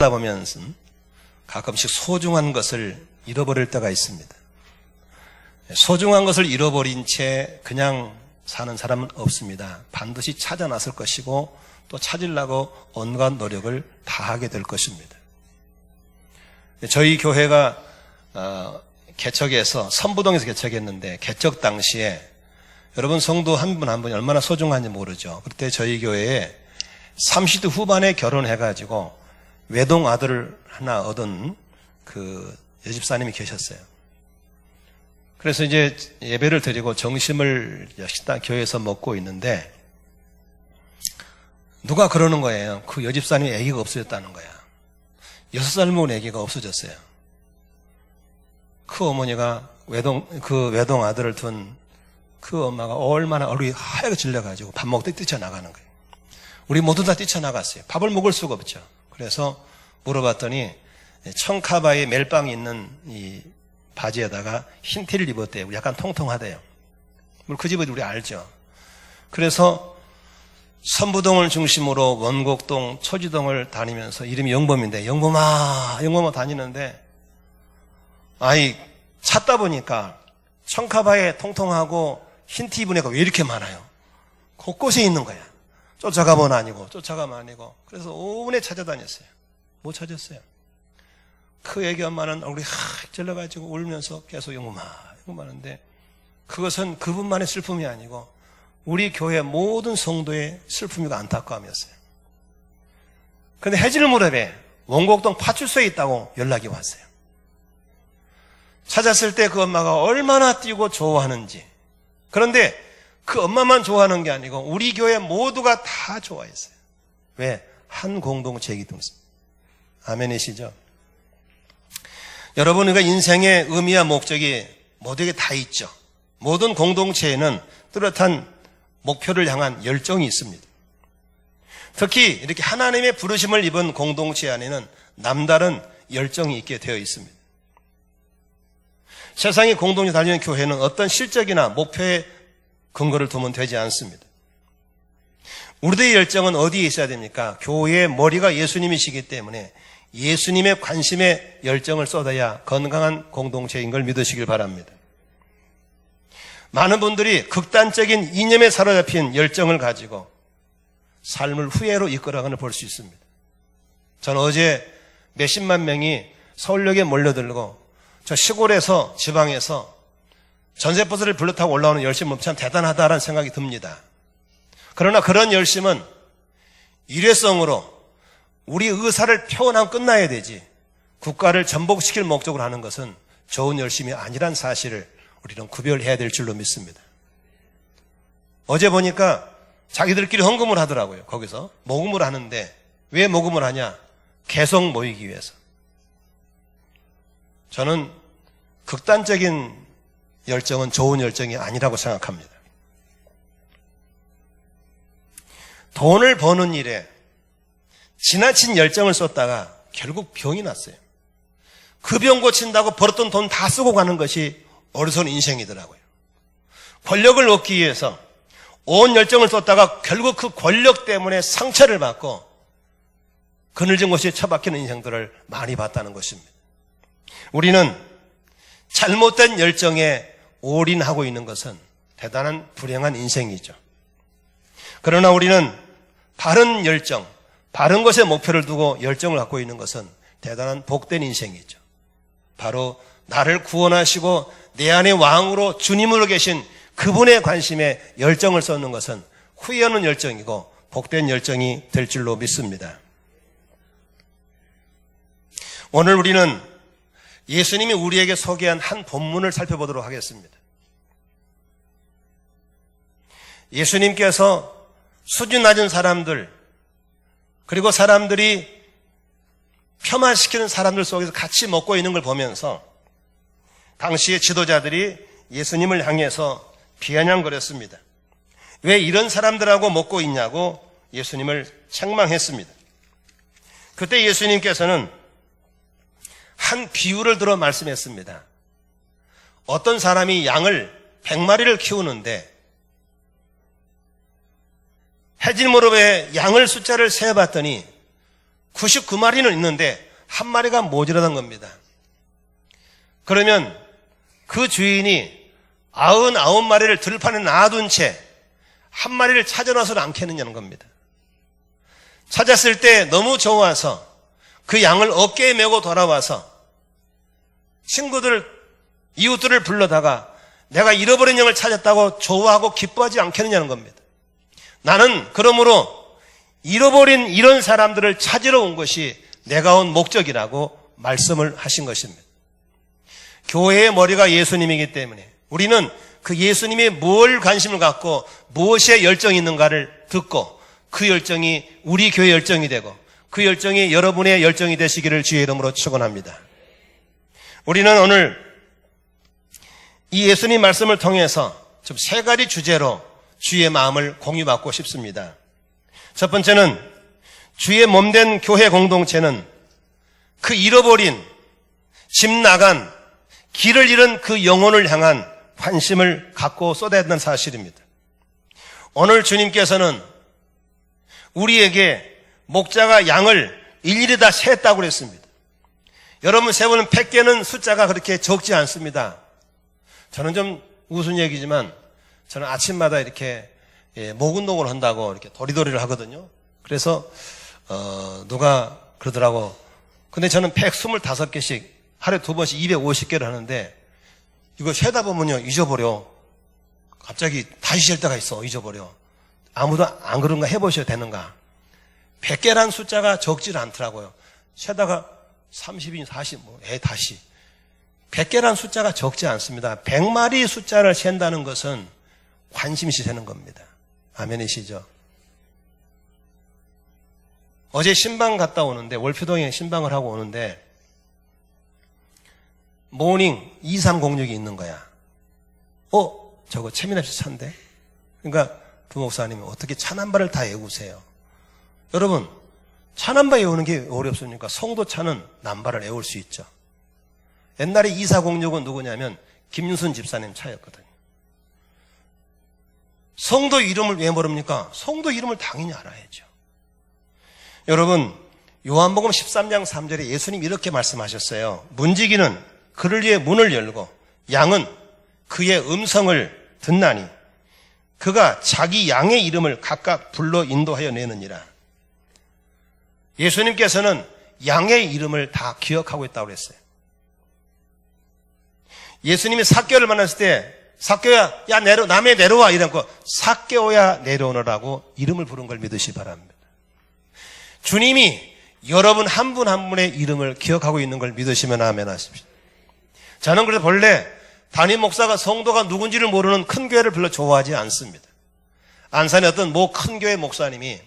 하다 보면 가끔씩 소중한 것을 잃어버릴 때가 있습니다. 소중한 것을 잃어버린 채 그냥 사는 사람은 없습니다. 반드시 찾아 나설 것이고 또 찾으려고 온갖 노력을 다하게 될 것입니다. 저희 교회가 개척해서 선부동에서 개척했는데 개척 당시에 여러분 성도 한 분 한 분이 얼마나 소중한지 모르죠. 그때 저희 교회에 30대 후반에 결혼해가지고 외동 아들을 하나 얻은 그 여집사님이 계셨어요. 그래서 이제 예배를 드리고 점심을 식당 교회에서 먹고 있는데 누가 그러는 거예요. 그 여집사님이 아기가 없어졌다는 거야. 6살 먹은 아기가 없어졌어요. 그 어머니가 그 외동 아들을 둔 그 엄마가 얼마나 얼굴이 하얗게 질려가지고 밥 먹을 때 뛰쳐나가는 거예요. 우리 모두 다 뛰쳐나갔어요. 밥을 먹을 수가 없죠. 그래서 물어봤더니 청카바에 멜빵이 있는 이 바지에다가 흰 티를 입었대요. 약간 통통하대요. 그 집을 우리 알죠. 그래서 선부동을 중심으로 원곡동, 초지동을 다니면서 이름이 영범인데 영범아 다니는데 찾다 보니까 청카바에 통통하고 흰 티 입은 애가 왜 이렇게 많아요? 곳곳에 있는 거야. 쫓아가면 아니고 쫓아가면 아니고. 그래서 오분에 찾아다녔어요. 못 찾았어요. 그 애기 엄마는 얼굴이 확 질러가지고 울면서 계속 영범아 하는데 그것은 그분만의 슬픔이 아니고 우리 교회 모든 성도의 슬픔이고 안타까움이었어요. 그런데 해질 무렵에 원곡동 파출소에 있다고 연락이 왔어요. 찾았을 때 그 엄마가 얼마나 뛰고 좋아하는지. 그런데 그 엄마만 좋아하는 게 아니고 우리 교회 모두가 다 좋아했어요. 왜? 한 공동체이기 때문에. 아멘이시죠? 여러분, 우리가 인생의 의미와 목적이 모두에게 다 있죠. 모든 공동체에는 뚜렷한 목표를 향한 열정이 있습니다. 특히 이렇게 하나님의 부르심을 입은 공동체 안에는 남다른 열정이 있게 되어 있습니다. 세상의 공동체 달리는 교회는 어떤 실적이나 목표에 근거를 두면 되지 않습니다. 우리들의 열정은 어디에 있어야 됩니까? 교회의 머리가 예수님이시기 때문에 예수님의 관심에 열정을 쏟아야 건강한 공동체인 걸 믿으시길 바랍니다. 많은 분들이 극단적인 이념에 사로잡힌 열정을 가지고 삶을 후회로 이끌어가는 걸 볼 수 있습니다. 저는 어제 몇십만 명이 서울역에 몰려들고 저 시골에서 지방에서 전세버스를 불러 타고 올라오는 열심은 참 대단하다라는 생각이 듭니다. 그러나 그런 열심은 일회성으로 우리 의사를 표현하면 끝나야 되지 국가를 전복시킬 목적으로 하는 것은 좋은 열심이 아니란 사실을 우리는 구별해야 될 줄로 믿습니다. 어제 보니까 자기들끼리 헌금을 하더라고요. 거기서 모금을 하는데 왜 모금을 하냐? 계속 모이기 위해서. 저는 극단적인 열정은 좋은 열정이 아니라고 생각합니다. 돈을 버는 일에 지나친 열정을 쏟다가 결국 병이 났어요. 그 병 고친다고 벌었던 돈 다 쓰고 가는 것이 어리석은 인생이더라고요. 권력을 얻기 위해서 온 열정을 쏟다가 결국 그 권력 때문에 상처를 받고 그늘진 곳에 처박히는 인생들을 많이 봤다는 것입니다. 우리는 잘못된 열정에 올인하고 있는 것은 대단한 불행한 인생이죠. 그러나 우리는 바른 열정, 바른 것에 목표를 두고 열정을 갖고 있는 것은 대단한 복된 인생이죠. 바로 나를 구원하시고 내 안에 왕으로 주님으로 계신 그분의 관심에 열정을 쏟는 것은 후회 없는 열정이고 복된 열정이 될 줄로 믿습니다. 오늘 우리는 예수님이 우리에게 소개한 한 본문을 살펴보도록 하겠습니다. 예수님께서 수준 낮은 사람들 그리고 사람들이 폄하시키는 사람들 속에서 같이 먹고 있는 걸 보면서 당시의 지도자들이 예수님을 향해서 비아냥거렸습니다. 왜 이런 사람들하고 먹고 있냐고 예수님을 책망했습니다. 그때 예수님께서는 한 비유를 들어 말씀했습니다. 어떤 사람이 양을 100마리를 키우는데 해질 무렵에 양을 숫자를 세어봤더니 99마리는 있는데 한 마리가 모자라던 겁니다. 그러면 그 주인이 99마리를 들판에 놔둔 채 한 마리를 찾아놔서는 안 캐느냐는 겁니다. 찾았을 때 너무 좋아서 그 양을 어깨에 메고 돌아와서 친구들, 이웃들을 불러다가 내가 잃어버린 양을 찾았다고 좋아하고 기뻐하지 않겠느냐는 겁니다. 나는 그러므로 잃어버린 이런 사람들을 찾으러 온 것이 내가 온 목적이라고 말씀을 하신 것입니다. 교회의 머리가 예수님이기 때문에 우리는 그 예수님이 뭘 관심을 갖고 무엇에 열정이 있는가를 듣고 그 열정이 우리 교회 열정이 되고 그 열정이 여러분의 열정이 되시기를 주의 이름으로 축원합니다. 우리는 오늘 이 예수님 말씀을 통해서 좀 세 가지 주제로 주의 마음을 공유받고 싶습니다. 첫 번째는 주의 몸된 교회 공동체는 그 잃어버린, 집 나간, 길을 잃은 그 영혼을 향한 관심을 갖고 쏟아야 한다는 사실입니다. 오늘 주님께서는 우리에게 목자가 양을 일일이 다 셌다고 그랬습니다. 여러분 세보는 100개는 숫자가 그렇게 적지 않습니다. 저는 좀 우스운 얘기지만 저는 아침마다 이렇게 목 운동을 한다고 이렇게 도리도리를 하거든요. 그래서 누가 그러더라고. 근데 저는 125개씩 하루에 2번씩 250개를 하는데 이거 세다 보면요 잊어버려. 갑자기 다시 셀 때가 있어. 잊어버려. 아무도 안 그런가 해보셔야 되는가. 100개란 숫자가 적질 않더라고요. 세다가 30인 40, 다시. 100개란 숫자가 적지 않습니다. 100마리 숫자를 센다는 것은 관심시 세는 겁니다. 아멘이시죠? 어제 신방 갔다 오는데, 월표동에 신방을 하고 오는데, 모닝 2306이 있는 거야. 저거 최민합 씨 차인데? 그러니까 부목사님이 어떻게 차 남바를 다 외우세요? 여러분, 차 남바 외우는 게 어렵습니까? 성도 차는 남바를 외울 수 있죠. 옛날에 2406은 누구냐면 김윤순 집사님 차였거든요. 성도 이름을 왜 모릅니까? 성도 이름을 당연히 알아야죠. 여러분, 요한복음 13장 3절에 예수님 이렇게 말씀하셨어요. 문지기는 그를 위해 문을 열고 양은 그의 음성을 듣나니 그가 자기 양의 이름을 각각 불러 인도하여 내느니라. 예수님께서는 양의 이름을 다 기억하고 있다고 그랬어요. 예수님이 삭개오를 만났을 때 삭개오야, 야 남해 내려와 이러고 삭개오야 내려오너라고 이름을 부른 걸 믿으시 바랍니다. 주님이 여러분 한 분 한 분의 이름을 기억하고 있는 걸 믿으시면 아멘 하십시오. 저는 그래서 본래 담임 목사가 성도가 누군지를 모르는 큰 교회를 별로 좋아하지 않습니다. 안산의 어떤 큰 교회 목사님이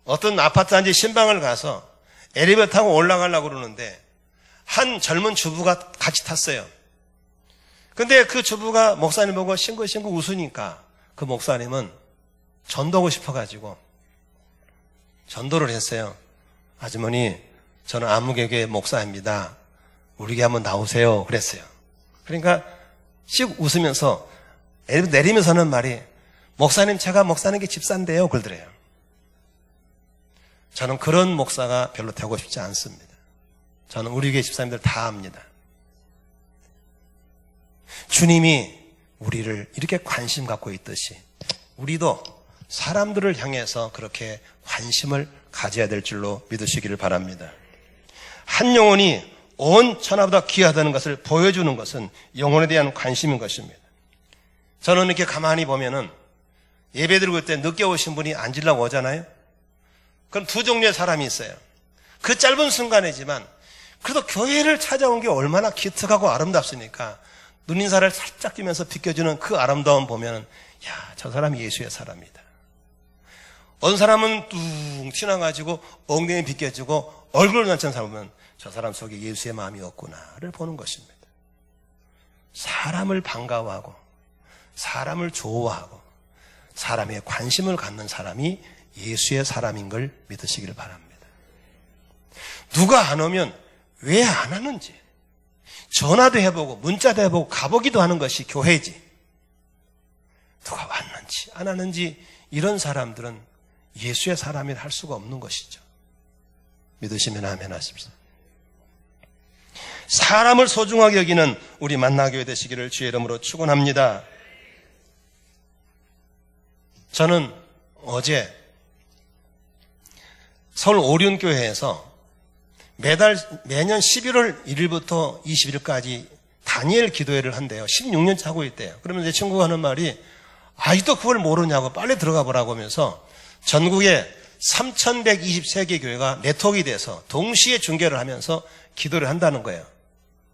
어떤 아파트 단지 신방을 가서 엘리베이터 타고 올라가려고 그러는데 한 젊은 주부가 같이 탔어요. 근데 그 주부가 목사님 보고 싱글싱글 웃으니까 그 목사님은 전도하고 싶어가지고 전도를 했어요. 아주머니, 저는 아무개교회 목사입니다. 우리 교회 한번 나오세요. 그랬어요. 그러니까 씩 웃으면서 내리면서 하는 말이 목사님, 제가 목사님께 집사인데요. 그러더래요. 저는 그런 목사가 별로 되고 싶지 않습니다. 저는 우리 교회 집사님들 다 압니다. 주님이 우리를 이렇게 관심 갖고 있듯이 우리도 사람들을 향해서 그렇게 관심을 가져야 될 줄로 믿으시기를 바랍니다. 한 영혼이 온 천하보다 귀하다는 것을 보여주는 것은 영혼에 대한 관심인 것입니다. 저는 이렇게 가만히 보면은 예배 드리고 있을 때 늦게 오신 분이 앉으려고 오잖아요. 그럼 두 종류의 사람이 있어요. 그 짧은 순간이지만 그래도 교회를 찾아온 게 얼마나 기특하고 아름답습니까? 눈인사를 살짝 띄면서 비껴주는 그 아름다움 보면 저 사람이 예수의 사람이다. 어떤 사람은 뚝 튀어나가지고 엉덩이 비껴주고 얼굴을 낮춘 사람은 저 사람 속에 예수의 마음이 없구나를 보는 것입니다. 사람을 반가워하고 사람을 좋아하고 사람의 관심을 갖는 사람이 예수의 사람인 걸 믿으시기를 바랍니다. 누가 안 오면 왜 안 하는지 전화도 해보고 문자도 해보고 가보기도 하는 것이 교회지. 누가 왔는지 안 왔는지 이런 사람들은 예수의 사람이라 할 수가 없는 것이죠. 믿으시면 아멘 하십시오. 사람을 소중하게 여기는 우리 만나교회 되시기를 주의 이름으로 축원합니다. 저는 어제 서울 오륜교회에서 매년 11월 1일부터 20일까지 다니엘 기도회를 한대요. 16년째 하고 있대요. 그러면 제 친구가 하는 말이 아직도 그걸 모르냐고 빨리 들어가 보라고 하면서 전국에 3,123개 교회가 네트워크가 돼서 동시에 중계를 하면서 기도를 한다는 거예요.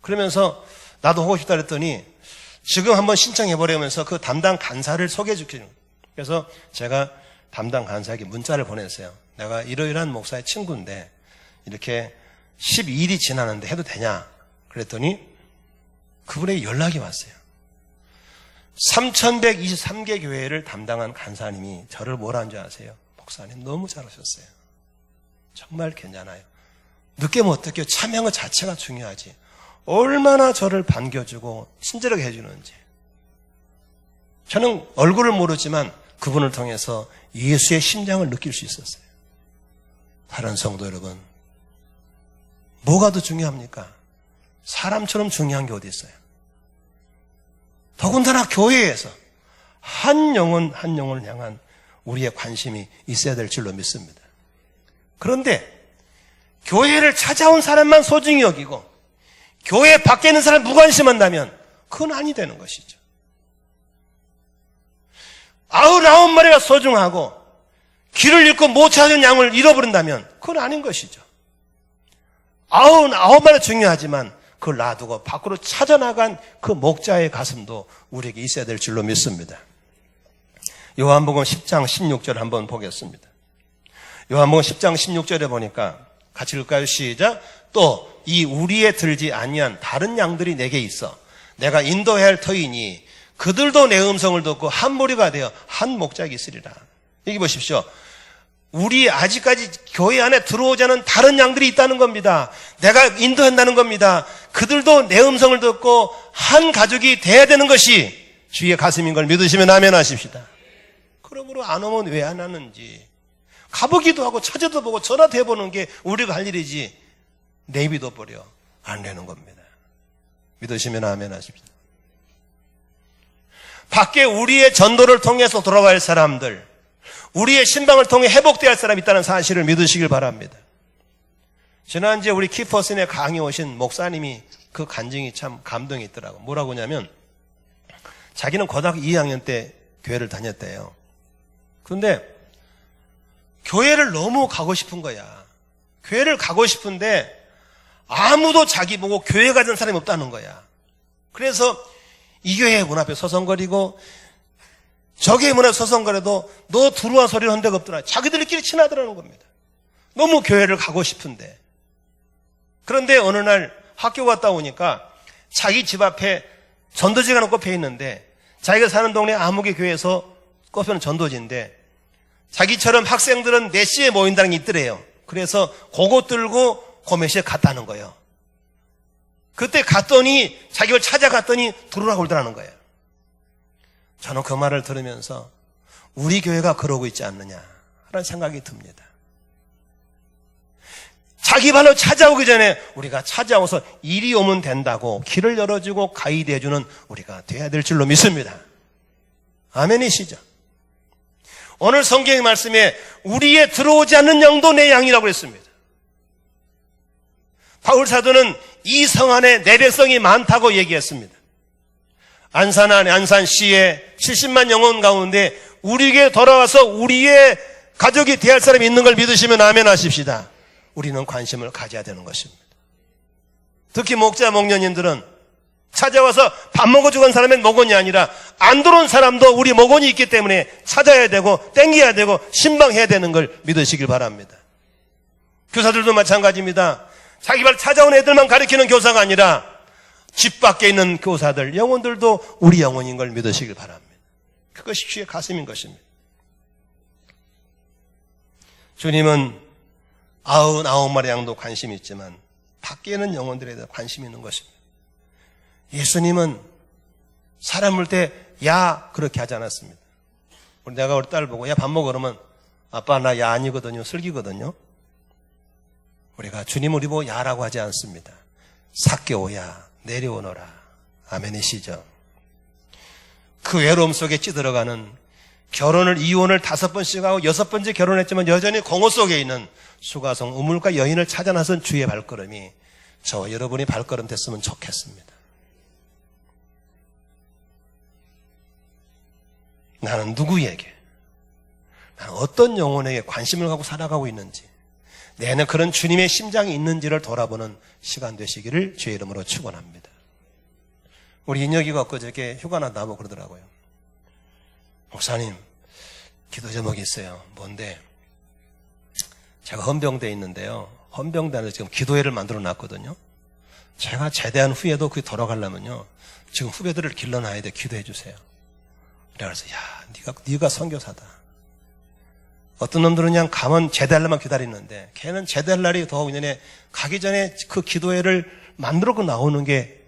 그러면서 나도 하고 싶다 그랬더니 지금 한번 신청해보려면서 그 담당 간사를 소개해 주기로. 그래서 제가 담당 간사에게 문자를 보냈어요. 내가 이러이러한 목사의 친구인데 이렇게 12일이 지나는데 해도 되냐? 그랬더니 그분에게 연락이 왔어요. 3,123개 교회를 담당한 간사님이 저를 뭐라 한 줄 아세요? 목사님 너무 잘하셨어요. 정말 괜찮아요. 늦게 못 듣게 참여한 것 자체가 중요하지. 얼마나 저를 반겨주고 친절하게 해주는지. 저는 얼굴을 모르지만 그분을 통해서 예수의 심장을 느낄 수 있었어요. 다른 성도 여러분, 뭐가 더 중요합니까? 사람처럼 중요한 게 어디 있어요? 더군다나 교회에서 한 영혼 한 영혼을 향한 우리의 관심이 있어야 될 줄로 믿습니다. 그런데 교회를 찾아온 사람만 소중히 여기고 교회 밖에 있는 사람 무관심한다면 그건 아니 되는 것이죠. 99마리가 소중하고 길을 잃고 못 찾은 양을 잃어버린다면 그건 아닌 것이죠. 99마리가 중요하지만 그걸 놔두고 밖으로 찾아나간 그 목자의 가슴도 우리에게 있어야 될 줄로 믿습니다. 요한복음 10장 16절 한번 보겠습니다. 요한복음 10장 16절에 보니까 같이 읽을까요? 시작. 또 이 우리에 들지 아니한 다른 양들이 내게 있어 내가 인도해야 할 터이니 그들도 내 음성을 듣고 한 무리가 되어 한 목자에게 있으리라. 여기 보십시오. 우리 아직까지 교회 안에 들어오지 않은 다른 양들이 있다는 겁니다. 내가 인도한다는 겁니다. 그들도 내 음성을 듣고 한 가족이 돼야 되는 것이 주의 가슴인 걸 믿으시면 아멘 하십시다. 그러므로 안 오면 왜 안 하는지 가보기도 하고 찾아도 보고 전화도 해보는 게 우리가 할 일이지 내비도 버려 안 되는 겁니다. 믿으시면 아멘 하십시다. 밖에 우리의 전도를 통해서 돌아와야 할 사람들, 우리의 신방을 통해 회복되어야 할 사람이 있다는 사실을 믿으시길 바랍니다. 지난주에 우리 키퍼슨에 강의 오신 목사님이 그 간증이 참 감동이 있더라고요. 뭐라고 하냐면 자기는 고등학교 2학년 때 교회를 다녔대요. 그런데 교회를 너무 가고 싶은 거야. 교회를 가고 싶은데 아무도 자기 보고 교회 가는 사람이 없다는 거야. 그래서 이 교회 문 앞에 서성거리고 저 교회 문 앞에 서성거려도 너 들어와 소리를 한 데가 없더라. 자기들끼리 친하더라는 겁니다. 너무 교회를 가고 싶은데. 그런데 어느 날 학교 갔다 오니까 자기 집 앞에 전도지가 하나 꼽혀 있는데 자기가 사는 동네 아무개 교회에서 꼽혀있는 전도지인데 자기처럼 학생들은 4시에 모인다는 게 있더래요. 그래서 그거 들고 그 몇 시에 갔다는 거예요. 그때 갔더니 자기를 찾아갔더니 들어오라고 그러더라는 거예요. 저는 그 말을 들으면서 우리 교회가 그러고 있지 않느냐라는 생각이 듭니다. 자기 발로 찾아오기 전에 우리가 찾아와서 이리 오면 된다고 길을 열어주고 가이드 해주는 우리가 돼야 될 줄로 믿습니다. 아멘이시죠? 오늘 성경의 말씀에 우리의 들어오지 않는 양도 내 양이라고 했습니다. 바울 사도는 이 성 안에 내 백성이 많다고 얘기했습니다. 안산 안에 안산시에 70만 영혼 가운데 우리에게 돌아와서 우리의 가족이 되어야 할 사람이 있는 걸 믿으시면 아멘 하십시다. 우리는 관심을 가져야 되는 것입니다. 특히 목자 목녀님들은 찾아와서 밥 먹어주고 간 사람의 목원이 아니라 안 들어온 사람도 우리 목원이 있기 때문에 찾아야 되고 땡겨야 되고 신방해야 되는 걸 믿으시길 바랍니다. 교사들도 마찬가지입니다. 자기 발 찾아온 애들만 가르치는 교사가 아니라 집 밖에 있는 교사들, 영혼들도 우리 영혼인 걸 믿으시길 바랍니다. 그것이 주의 가슴인 것입니다. 주님은 99마리 양도 관심이 있지만 밖에 있는 영혼들에 대해 관심이 있는 것입니다. 예수님은 사람 물 때 야 그렇게 하지 않았습니다. 내가 우리 딸 보고 야 밥 먹어 그러면 아빠 나 야 아니거든요. 슬기거든요. 우리가 주님 우리 보고 야라고 하지 않습니다. 삭개오야 내려오너라. 아멘이시죠? 그 외로움 속에 찌들어가는 결혼을 이혼을 5번씩 하고 6번째 결혼했지만 여전히 공허 속에 있는 수가성 우물가 여인을 찾아 나선 주의 발걸음이 저와 여러분이 발걸음 됐으면 좋겠습니다. 나는 누구에게, 나는 어떤 영혼에게 관심을 갖고 살아가고 있는지, 내 안에 그런 주님의 심장이 있는지를 돌아보는 시간 되시기를 주의 이름으로 축원합니다. 우리 인혁이가 엊그저께 휴가 나다고 그러더라고요. 목사님, 기도 제목이 있어요. 뭔데? 제가 헌병대에 있는데요. 헌병대 안에서 지금 기도회를 만들어 놨거든요. 제가 제대한 후에도 그게 돌아가려면요, 지금 후배들을 길러놔야 돼. 기도해 주세요. 그래서 네가 선교사다. 어떤 놈들은 그냥 가면 제대하려면 기다리는데 걔는 제대할 날이 더 인연에 가기 전에 그 기도회를 만들고 나오는 게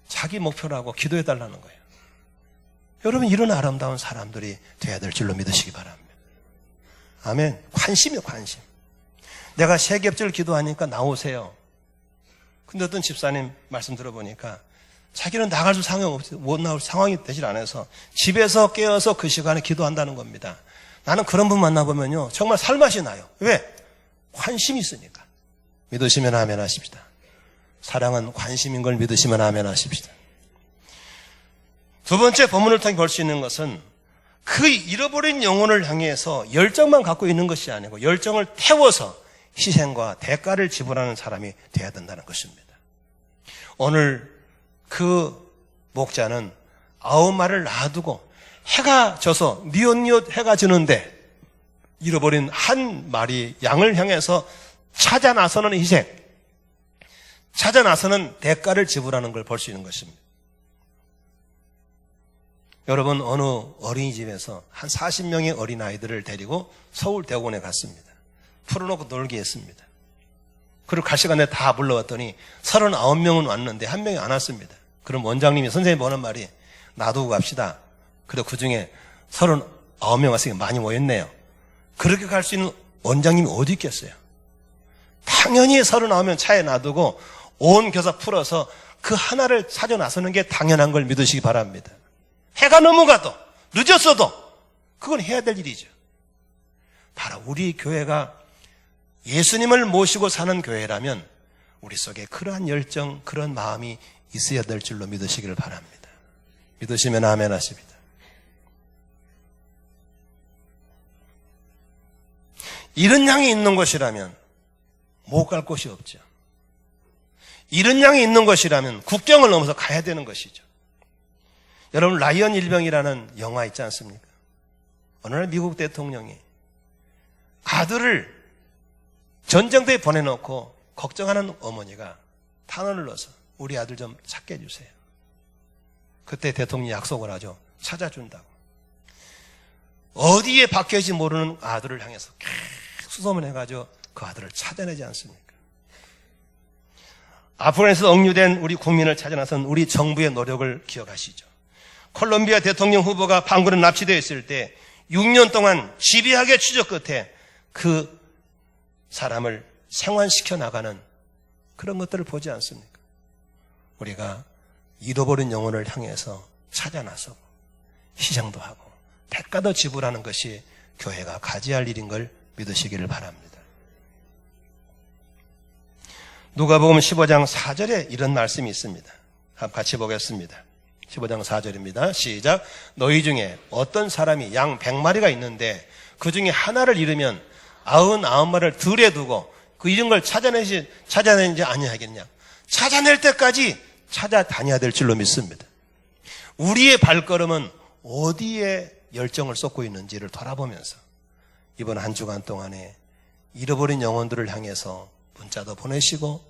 자기 목표라고 기도해 달라는 거예요. 여러분, 이런 아름다운 사람들이 돼야 될 줄로 믿으시기 바랍니다. 아멘. 관심이요, 관심. 내가 세겹절 기도하니까 나오세요. 근데 어떤 집사님 말씀 들어보니까 자기는 나갈 수 상황이 없어요. 못 나올 상황이 되질 않아서 집에서 깨어서 그 시간에 기도한다는 겁니다. 나는 그런 분 만나보면요, 정말 살맛이 나요. 왜? 관심이 있으니까. 믿으시면 아멘 하십시다. 사랑은 관심인 걸 믿으시면 아멘 하십시다. 두 번째 본문을 통해 볼 수 있는 것은 그 잃어버린 영혼을 향해서 열정만 갖고 있는 것이 아니고 열정을 태워서 희생과 대가를 지불하는 사람이 되어야 된다는 것입니다. 오늘 그 목자는 9마리를 놔두고 해가 져서 뉘엿뉘엿 해가 지는데 잃어버린 한 마리 양을 향해서 찾아 나서는 희생, 찾아 나서는 대가를 지불하는 걸 볼 수 있는 것입니다. 여러분, 어느 어린이집에서 한 40명의 어린아이들을 데리고 서울대공원에 갔습니다. 풀어놓고 놀게 했습니다. 그리고 갈 시간에 다 불러왔더니 39명은 왔는데 한 명이 안 왔습니다. 그럼 원장님이, 선생님이 하는 말이, 놔두고 갑시다. 그리고 그 중에 39명 왔으니까 많이 모였네요. 그렇게 갈 수 있는 원장님이 어디 있겠어요? 당연히 39명 차에 놔두고 온 교사 풀어서 그 하나를 찾아 나서는 게 당연한 걸 믿으시기 바랍니다. 해가 넘어가도 늦었어도 그건 해야 될 일이죠. 바로 우리 교회가 예수님을 모시고 사는 교회라면 우리 속에 그러한 열정, 그런 마음이 있어야 될 줄로 믿으시기를 바랍니다. 믿으시면 아멘 하십니다. 이런 양이 있는 것이라면 못 갈 곳이 없죠. 이런 양이 있는 것이라면 국경을 넘어서 가야 되는 것이죠. 여러분, 라이언 일병이라는 영화 있지 않습니까? 어느 날 미국 대통령이 아들을 전쟁터에 보내놓고 걱정하는 어머니가 탄원을 넣어서 우리 아들 좀 찾게 해주세요. 그때 대통령이 약속을 하죠. 찾아준다고. 어디에 박혀있지 모르는 아들을 향해서 계속 수소문해가지고 그 아들을 찾아내지 않습니까? 아프간에서 억류된 우리 국민을 찾아 나선 우리 정부의 노력을 기억하시죠. 콜롬비아 대통령 후보가 판군에 납치되어 있을 때 6년 동안 집요하게 추적 끝에 그 사람을 생還시켜 나가는 그런 것들을 보지 않습니까? 우리가 잃어버린 영혼을 향해서 찾아 나서고 희생도 하고 대가도 지불하는 것이 교회가 가지할 일인 걸 믿으시기를 바랍니다. 누가복음 15장 4절에 이런 말씀이 있습니다. 한번 같이 보겠습니다. 15장 4절입니다. 시작. 너희 중에 어떤 사람이 양 100마리가 있는데 그 중에 하나를 잃으면 99마리를 들에 두고 그 잃은 걸 찾아내는지 아니하겠냐. 찾아낼 때까지 찾아다녀야 될 줄로 믿습니다. 우리의 발걸음은 어디에 열정을 쏟고 있는지를 돌아보면서 이번 한 주간 동안에 잃어버린 영혼들을 향해서 문자도 보내시고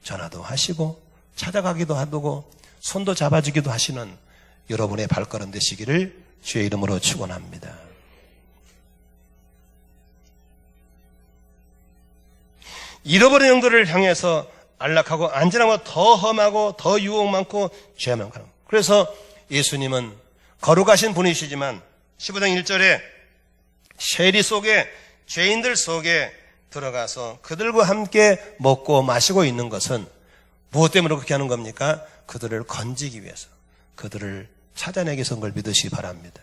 전화도 하시고 찾아가기도 하고 손도 잡아주기도 하시는 여러분의 발걸음 되시기를 주의 이름으로 축원합니다. 잃어버린 영혼들을 향해서 안락하고 안전하고 더 험하고 더 유혹 많고 죄 많고, 그래서 예수님은 거룩하신 분이시지만 15장 1절에 세리 속에 죄인들 속에 들어가서 그들과 함께 먹고 마시고 있는 것은 무엇 때문에 그렇게 하는 겁니까? 그들을 건지기 위해서, 그들을 찾아내기 위해서인 걸 믿으시기 바랍니다.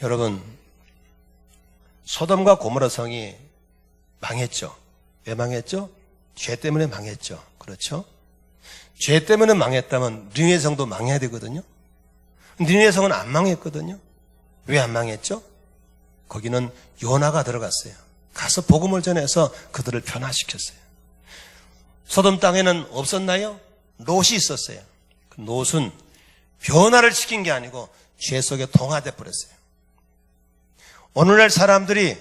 여러분, 소돔과 고모라 성이 망했죠. 왜 망했죠? 죄 때문에 망했죠. 그렇죠? 죄 때문에 망했다면 니느웨 성도 망해야 되거든요. 니느웨 성은 안 망했거든요. 왜 안 망했죠? 거기는 요나가 들어갔어요. 가서 복음을 전해서 그들을 변화시켰어요. 소돔 땅에는 없었나요? 롯이 있었어요. 그 롯은 변화를 시킨 게 아니고 죄 속에 동화돼 버렸어요. 오늘날 사람들이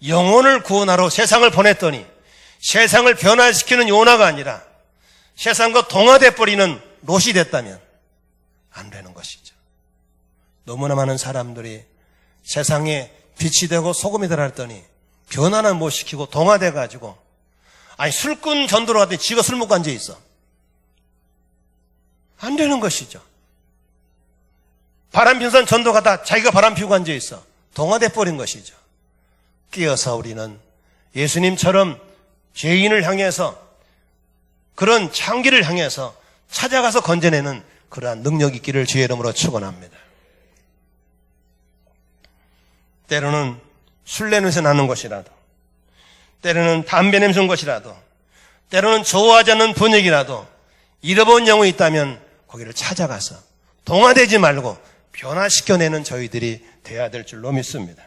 영혼을 구원하러 세상을 보냈더니 세상을 변화시키는 요나가 아니라 세상과 동화돼 버리는 롯이 됐다면 안 되는 것이죠. 너무나 많은 사람들이 세상에 빛이 되고 소금이 되라 했더니 변화는 못 시키고 동화돼 가지고, 아니 술꾼 전도로 갔더니 지가 술 먹고 앉아 있어. 안 되는 것이죠. 바람 피우는 전도 가다 자기가 바람 피우고 앉아 있어. 동화돼 버린 것이죠. 끼어서 우리는 예수님처럼 죄인을 향해서, 그런 창기를 향해서 찾아가서 건져내는 그러한 능력 있기를 주의 이름으로 축원합니다. 때로는 술 냄새 나는 것이라도, 때로는 담배 냄새 나는 것이라도, 때로는 좋아하지 않는 분위기라도 잃어본 영혼이 있다면 거기를 찾아가서 동화되지 말고 변화시켜내는 저희들이 돼야 될 줄로 믿습니다.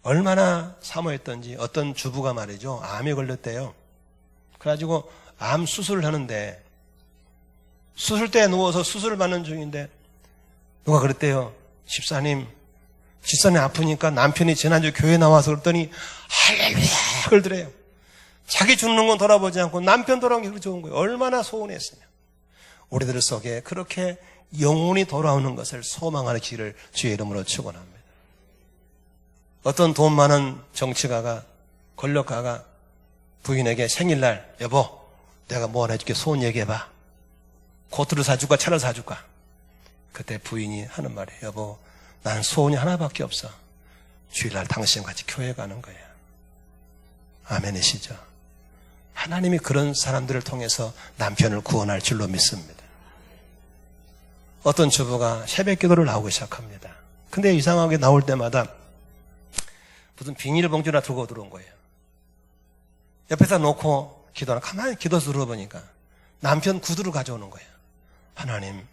얼마나 사모했던지 어떤 주부가 말이죠, 암에 걸렸대요. 그래가지고 암 수술을 하는데 수술대에 누워서 수술을 받는 중인데 누가 그랬대요. 집사님 아프니까 남편이 지난주 교회 나와서 그랬더니 할렐루야 그러더래요. 자기 죽는 건 돌아보지 않고 남편 돌아온 게 그렇게 좋은 거예요. 얼마나 소원했으며. 우리들 속에 그렇게 영혼이 돌아오는 것을 소망하는 길을 주의 이름으로 축원합니다. 어떤 돈 많은 정치가가, 권력가가 부인에게 생일날, 여보 내가 뭐 하나 해줄게, 소원 얘기해봐. 코트를 사줄까 차를 사줄까. 그때 부인이 하는 말이에요. 여보 나는 소원이 하나밖에 없어. 주일날 당신과 같이 교회 가는 거야. 아멘이시죠? 하나님이 그런 사람들을 통해서 남편을 구원할 줄로 믿습니다. 어떤 주부가 새벽 기도를 나오기 시작합니다. 근데 이상하게 나올 때마다 무슨 비닐봉지나 들고 들어온 거예요. 옆에다 놓고 기도하나 가만히 기도 들어보니까 남편 구두를 가져오는 거예요. 하나님,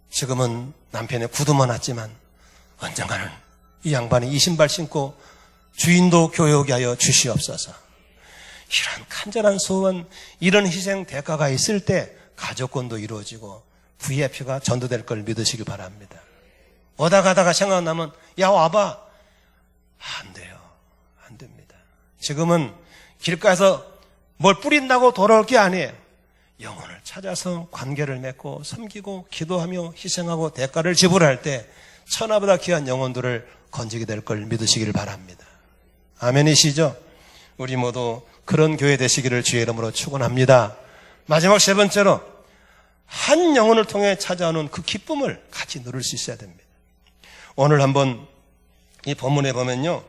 지금은 남편의 구두만 왔지만 언젠가는 이 양반이 이 신발 신고 주인도 교회 오게 하여 주시옵소서. 이런 간절한 소원, 이런 희생 대가가 있을 때 가족권도 이루어지고 VIP가 전도될 걸 믿으시길 바랍니다. 오다 가다가 생각나면 야 와봐. 안 돼요. 안 됩니다. 지금은 길가에서 뭘 뿌린다고 돌아올 게 아니에요. 영혼을 찾아서 관계를 맺고 섬기고 기도하며 희생하고 대가를 지불할 때 천하보다 귀한 영혼들을 건지게 될 걸 믿으시길 바랍니다. 아멘이시죠? 우리 모두 그런 교회 되시기를 주의 이름으로 축원합니다. 마지막 세 번째로 한 영혼을 통해 찾아오는 그 기쁨을 같이 누릴 수 있어야 됩니다. 오늘 한번 이 본문에 보면요,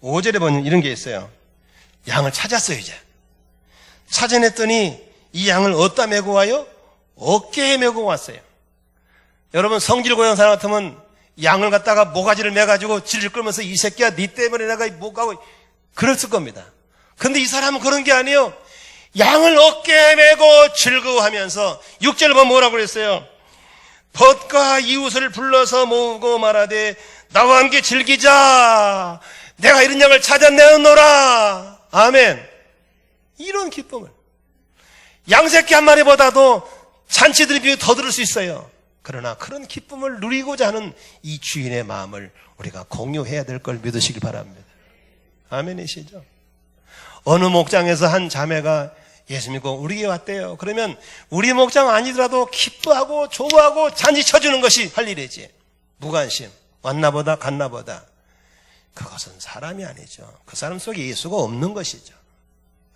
5절에 보면 이런 게 있어요. 양을 찾았어요. 이제 찾아냈더니 이 양을 어디다 메고 와요? 어깨에 메고 왔어요. 여러분 성질 고양 사람 같으면 양을 갖다가 모가지를 매가지고 질질 끌면서 이 새끼야 니 때문에 내가 못 가고 그랬을 겁니다. 근데 이 사람은 그런 게 아니에요. 양을 어깨에 메고 즐거워하면서 6절을 보면 뭐라고 그랬어요? 벗과 이웃을 불러서 모으고 말하되 나와 함께 즐기자. 내가 이런 양을 찾아내었노라. 아멘. 이런 기쁨을. 양새끼 한 마리보다도 잔치들이 더 들을 수 있어요. 그러나 그런 기쁨을 누리고자 하는 이 주인의 마음을 우리가 공유해야 될 걸 믿으시기 바랍니다. 아멘이시죠? 어느 목장에서 한 자매가 예수 믿고 우리에게 왔대요. 그러면 우리 목장 아니더라도 기뻐하고 좋아하고 잔치 쳐주는 것이 할 일이지. 무관심, 왔나보다 갔나보다. 그것은 사람이 아니죠. 그 사람 속에 예수가 없는 것이죠.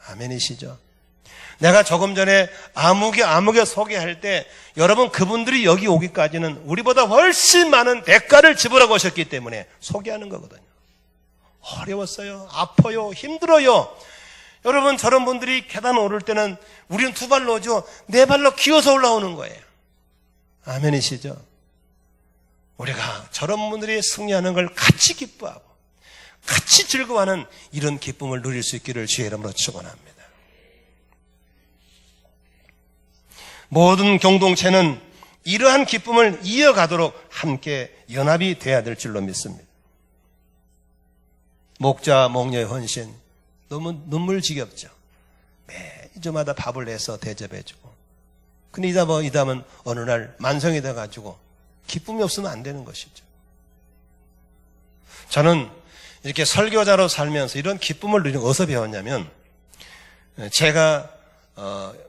아멘이시죠? 내가 조금 전에 아무개 소개할 때 여러분 그분들이 여기 오기까지는 우리보다 훨씬 많은 대가를 지불하고 오셨기 때문에 소개하는 거거든요. 어려웠어요. 아파요. 힘들어요. 여러분 저런 분들이 계단 오를 때는 우리는 두 발로 오죠. 네 발로 기어서 올라오는 거예요. 아멘이시죠? 우리가 저런 분들이 승리하는 걸 같이 기뻐하고 같이 즐거워하는 이런 기쁨을 누릴 수 있기를 주의 이름으로 축원합니다. 모든 공동체는 이러한 기쁨을 이어가도록 함께 연합이 돼야 될 줄로 믿습니다. 목자, 목녀의 헌신 너무 눈물 지겹죠. 매주마다 밥을 내서 대접해주고 근데 이 다음은 어느 날 만성이 돼가지고 기쁨이 없으면 안 되는 것이죠. 저는 이렇게 설교자로 살면서 이런 기쁨을 누리는 어디서 배웠냐면 제가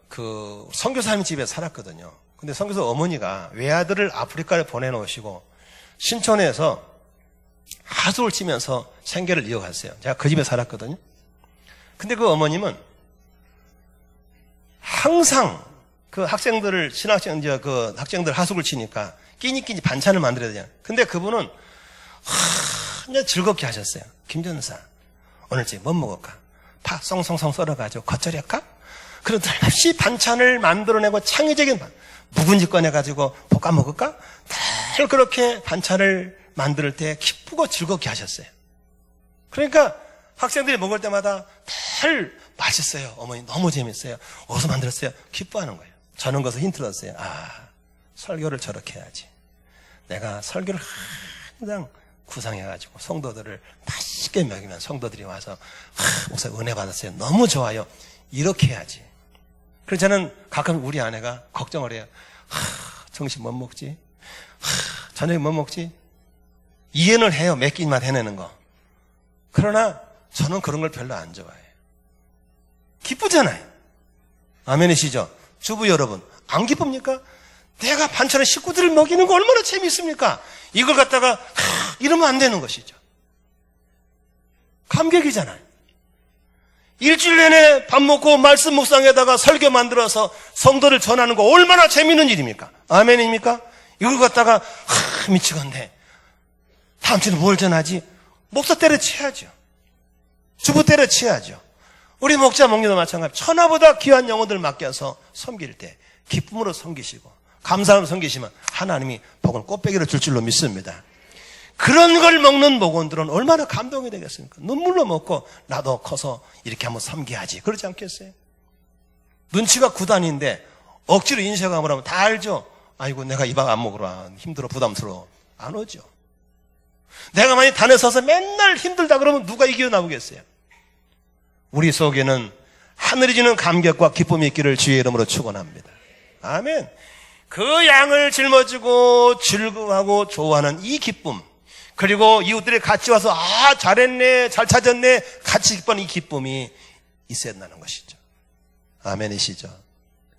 그 선교사님 집에 살았거든요. 근데 선교사 어머니가 외아들을 아프리카에 보내놓으시고 신촌에서 하수를 치면서 생계를 이어갔어요. 제가 그 집에 살았거든요. 근데 그 어머님은 항상 그 학생들 하수를 치니까 끼니끼니 반찬을 만들어야 되잖아요. 근데 그분은 그냥 즐겁게 하셨어요. 김전사 오늘 뭐 먹을까? 파 송송송 썰어가지고 겉절이 할까? 그런 늘 반찬을 만들어내고 창의적인 묵은지 꺼내가지고 볶아 먹을까? 늘 그렇게 반찬을 만들 때 기쁘고 즐겁게 하셨어요. 그러니까 학생들이 먹을 때마다 늘 맛있어요. 어머니 너무 재밌어요. 어디서 만들었어요? 기뻐하는 거예요. 저는 거기서 힌트를 얻었어요. 설교를 저렇게 해야지. 내가 설교를 항상 구상해가지고 성도들을 맛있게 먹이면 성도들이 와서 목사님 은혜 받았어요. 너무 좋아요. 이렇게 해야지. 그래서 저는 가끔 우리 아내가 걱정을 해요. 점심 뭐 먹지? 저녁에 뭐 먹지? 이해는 해요. 몇 끼만 해내는 거. 그러나 저는 그런 걸 별로 안 좋아해요. 기쁘잖아요. 아멘이시죠? 주부 여러분 안 기쁩니까? 내가 반찬에 식구들을 먹이는 거 얼마나 재미있습니까? 이걸 갖다가 이러면 안 되는 것이죠. 감격이잖아요. 일주일 내내 밥 먹고 말씀 묵상에다가 설교 만들어서 성도를 전하는 거 얼마나 재미있는 일입니까? 아멘입니까? 이걸 갖다가 미치겠네. 다음 주는 뭘 전하지? 목사 때려치야죠. 주부 때려치야죠. 우리 목자 목녀도 마찬가지. 천하보다 귀한 영혼들 맡겨서 섬길 때 기쁨으로 섬기시고 감사함으로 섬기시면 하나님이 복을 꽃배기로 줄 줄로 믿습니다. 그런 걸 먹는 목원들은 얼마나 감동이 되겠습니까? 눈물로 먹고 나도 커서 이렇게 한번 섬겨야지. 그렇지 않겠어요? 눈치가 9단인데 억지로 인쇄감을 하면 다 알죠? 아이고 내가 이 밥 안 먹으라. 힘들어 부담스러워. 안 오죠. 내가 만약 단에 서서 맨날 힘들다 그러면 누가 이겨나오겠어요? 우리 속에는 하늘이 주는 감격과 기쁨이 있기를 주의 이름으로 축원합니다. 아멘. 그 양을 짊어지고 즐거워하고 좋아하는 이 기쁨, 그리고 이웃들이 같이 와서 잘했네, 잘 찾았네, 같이 기뻐하는 이 기쁨이 있어야 한다는 것이죠. 아멘이시죠?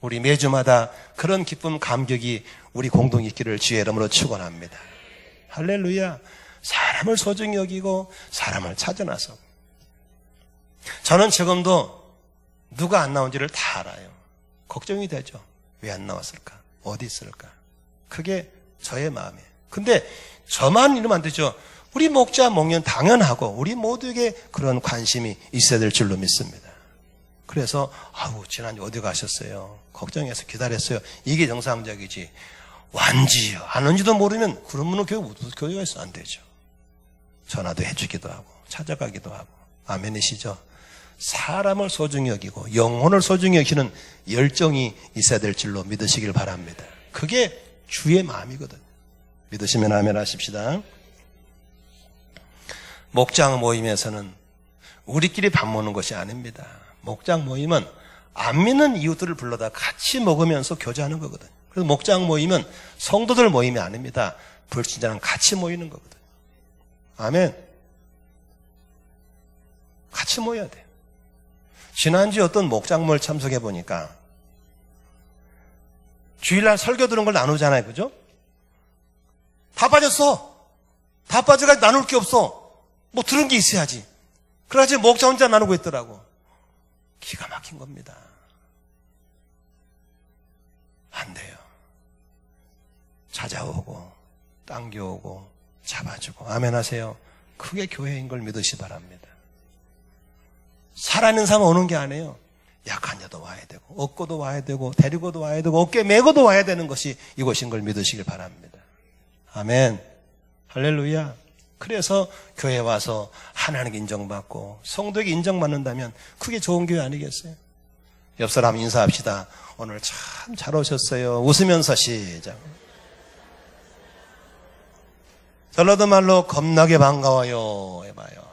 우리 매주마다 그런 기쁨, 감격이 우리 공동이 있기를 주의 이름으로 축원합니다. 할렐루야. 사람을 소중히 여기고 사람을 찾아 나서 저는 지금도 누가 안 나온지를 다 알아요. 걱정이 되죠. 왜 안 나왔을까? 어디 있을까? 그게 저의 마음이에요. 근데 저만 이러면 안 되죠. 우리 목자, 목년 당연하고 우리 모두에게 그런 관심이 있어야 될 줄로 믿습니다. 그래서 지난주 어디 가셨어요? 걱정해서 기다렸어요. 이게 정상적이지. 완지요. 안 온지도 모르면 그런 분은 교회가 있어 안 되죠. 전화도 해주기도 하고 찾아가기도 하고. 아멘이시죠? 사람을 소중히 여기고 영혼을 소중히 여기는 열정이 있어야 될 줄로 믿으시길 바랍니다. 그게 주의 마음이거든요. 믿으시면 아멘 하십시다. 목장 모임에서는 우리끼리 밥 먹는 것이 아닙니다. 목장 모임은 안 믿는 이웃들을 불러다 같이 먹으면서 교제하는 거거든요. 그래서 목장 모임은 성도들 모임이 아닙니다. 불신자랑 같이 모이는 거거든요. 아멘. 같이 모여야 돼요. 지난주에 어떤 목장모를 참석해 보니까 주일날 설교 들은 걸 나누잖아요. 그죠? 다 빠졌어. 다 빠져가지고 나눌 게 없어. 뭐 들은 게 있어야지. 그래가지고 목자 혼자 나누고 있더라고. 기가 막힌 겁니다. 안 돼요. 찾아오고 당겨오고 잡아주고. 아멘 하세요. 그게 교회인 걸 믿으시 바랍니다. 살아있는 사람 오는 게 아니에요. 약한 자도 와야 되고 얻고도 와야 되고 데리고도 와야 되고 어깨 메고도 와야 되는 것이 이곳인 걸 믿으시길 바랍니다. 아멘. 할렐루야. 그래서 교회 와서 하나님께 인정받고 성도에게 인정받는다면 그게 좋은 교회 아니겠어요? 옆 사람 인사합시다. 오늘 참 잘 오셨어요. 웃으면서 시작. 전라도 말로 겁나게 반가워요 해봐요.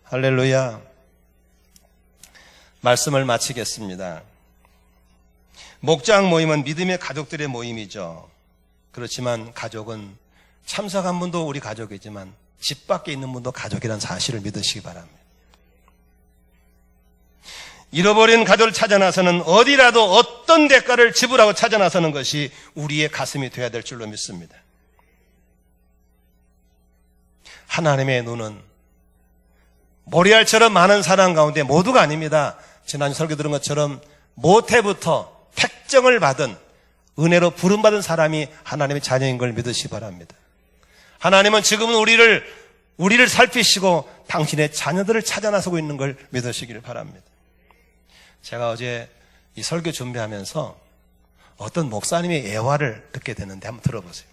할렐루야. 말씀을 마치겠습니다. 목장 모임은 믿음의 가족들의 모임이죠. 그렇지만 가족은 참석한 분도 우리 가족이지만 집 밖에 있는 분도 가족이라는 사실을 믿으시기 바랍니다. 잃어버린 가족을 찾아 나서는 어디라도 어떤 대가를 지불하고 찾아 나서는 것이 우리의 가슴이 되어야 될 줄로 믿습니다. 하나님의 눈은 모리알처럼 많은 사람 가운데 모두가 아닙니다. 지난주 설교 들은 것처럼 모태부터 택정을 받은 은혜로 부름받은 사람이 하나님의 자녀인 걸 믿으시기 바랍니다. 하나님은 지금은 우리를 살피시고 당신의 자녀들을 찾아 나서고 있는 걸 믿으시기를 바랍니다. 제가 어제 이 설교 준비하면서 어떤 목사님의 예화를 듣게 되는데 한번 들어보세요.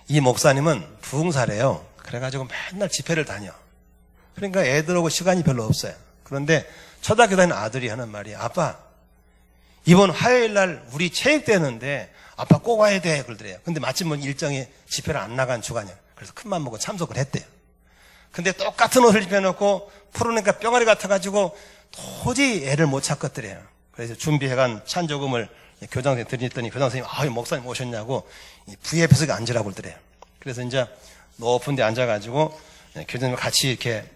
이 목사님은 부흥사래요. 그래가지고 맨날 집회를 다녀. 그러니까 애들하고 시간이 별로 없어요. 그런데 초등학교 다니는 아들이 하는 말이 아빠 이번 화요일 날 우리 체육대회인데 아빠 꼭 와야 돼 그러더래요. 근데 마침 뭐 일정이 집회를 안 나간 주간이야. 그래서 큰맘 먹고 참석을 했대요. 근데 똑같은 옷을 입혀놓고 풀으니까 뿅아리 같아가지고 도저히 애를 못 찾겠더래요. 그래서 준비해간 찬조금을 교장선생님 드렸더니 교장선생님이 목사님 오셨냐고 VIP석에 앉으라고 그러더래요. 그래서 이제 높은 데 앉아가지고 교장님과 같이 이렇게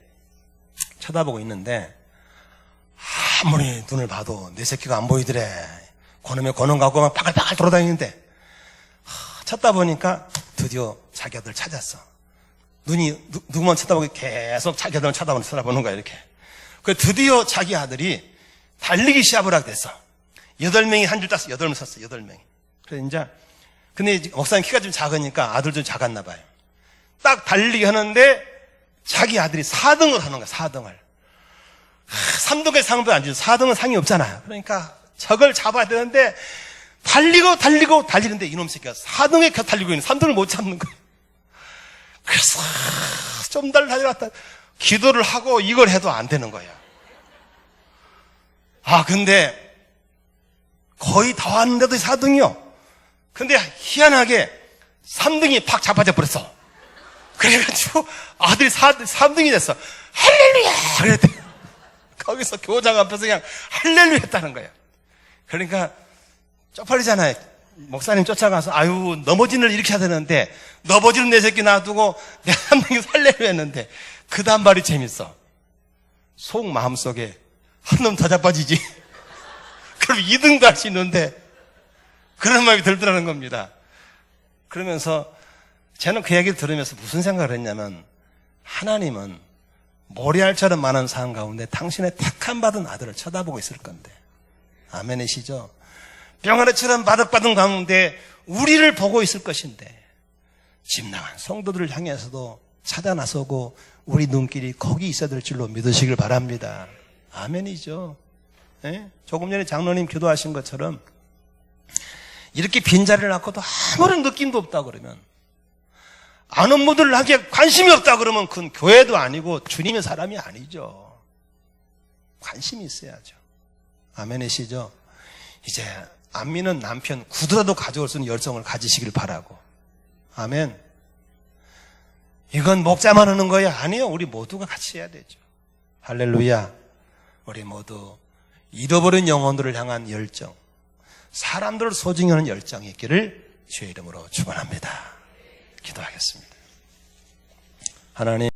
쳐다보고 있는데 아무리 눈을 봐도 내 새끼가 안 보이더래. 고놈에 고놈 갖고 막 바글바글 돌아다니는데 찾다 보니까 드디어 자기 아들 찾았어. 눈이 누구만 쳐다보고 계속 자기 아들만 쳐다보는 거야 이렇게. 그 드디어 자기 아들이 달리기 시합을 하게 됐어. 8명이 한 줄 땄어. 8명 섰어. 8명이. 그래서 이제 근데 목사님 키가 좀 작으니까 아들 좀 작았나 봐요. 딱 달리기 하는데 자기 아들이 4등을 하는 거야. 4등을. 3등의 상도 안 주죠. 4등은 상이 없잖아요. 그러니까 저걸 잡아야 되는데 달리는데 이놈 새끼가 4등에 겨 달리고 있는 3등을 못 잡는 거예요. 그래서 좀 달려갔다 기도를 하고 이걸 해도 안 되는 거예요. 근데 거의 다 왔는데도 4등이요. 근데 희한하게 3등이 팍 잡아져 버렸어. 그래가지고 아들이 3등이 됐어. 할렐루야! 그랬대. 거기서 교장 앞에서 그냥 할렐루야 했다는 거예요. 그러니까 쪽팔리잖아요. 목사님 쫓아가서 넘어지는 일 이렇게 해야 되는데 넘어지는 내 새끼 놔두고 내 3등이 할렐루야 했는데 그 다음 말이 재밌어. 속 마음속에 한 놈 더 자빠지지. 그럼 2등도 할 수 있는데 그런 마음이 들더라는 겁니다. 그러면서 저는 그 얘기를 들으면서 무슨 생각을 했냐면 하나님은 모리알처럼 많은 사람 가운데 당신의 택함 받은 아들을 쳐다보고 있을 건데 아멘이시죠? 병아리처럼 바득바득 가운데 우리를 보고 있을 것인데 집 나간 성도들을 향해서도 찾아 나서고 우리 눈길이 거기 있어야 될 줄로 믿으시길 바랍니다. 아멘이죠? 네? 조금 전에 장로님 기도하신 것처럼 이렇게 빈자리를 낳고도 아무런 느낌도 없다 그러면 아는 분들에게 관심이 없다 그러면 그건 교회도 아니고 주님의 사람이 아니죠. 관심이 있어야죠. 아멘이시죠? 이제 안 믿는 남편 구두라도 가져올 수 있는 열정을 가지시길 바라고. 아멘. 이건 목자만 하는 거야? 아니요. 우리 모두가 같이 해야 되죠. 할렐루야. 우리 모두 잃어버린 영혼들을 향한 열정, 사람들을 소중히 하는 열정이 있기를 주의 이름으로 축원합니다. 기도하겠습니다. 하나님